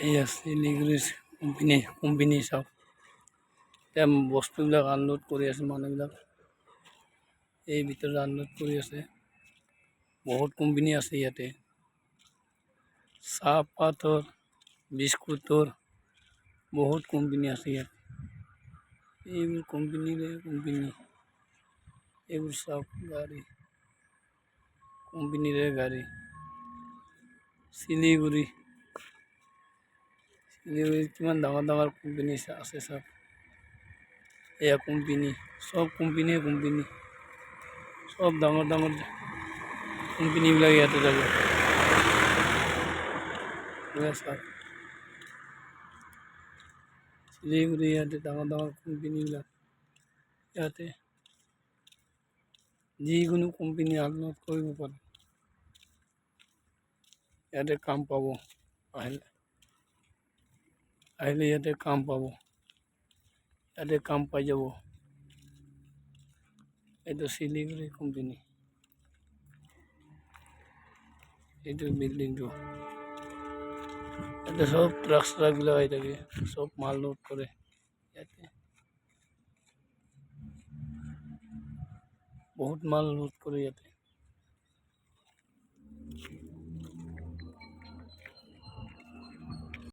এয়া শিলিগুৰিৰ কোম্পানী চাওক এতিয়া বস্তুবিলাক আনলোড কৰি আছে মানুহবিলাক এই ভিতৰত আনলোড কৰি আছে বহুত কোম্পানী আছে ইয়াতে চাহপাতৰ বিস্কুটৰ বহুত কোম্পানী আছে ইয়াতে এইবোৰ কোম্পানীৰে এইবোৰ চাওক গাড়ী কোম্পানীৰে গাড়ী শিলিগুৰি কিমান ডাঙৰ ডাঙৰ কোম্পানী আছে চাওক এয়া কোম্পানী সব কোম্পানী সব ডাঙৰ ডাঙৰ কোম্পানীবিলাক ইয়াতে যাব চাওক শিলিগুৰি ইয়াতে ডাঙৰ ডাঙৰ কোম্পানীবিলাক ইয়াতে যিকোনো কোম্পানী আনলোড কৰিব পাৰে ইয়াতে কাম পাব আহিলে ইয়াতে কাম পাব ইয়াতে কাম পাই যাব এইটো শিলিগুৰি কোম্পানী এইটো বিল্ডিংটো ইয়াতে সব ট্ৰাকবিলাক আহি থাকে সব মাল লোড কৰে ইয়াতে বহুত মাল লোড কৰে ইয়াতে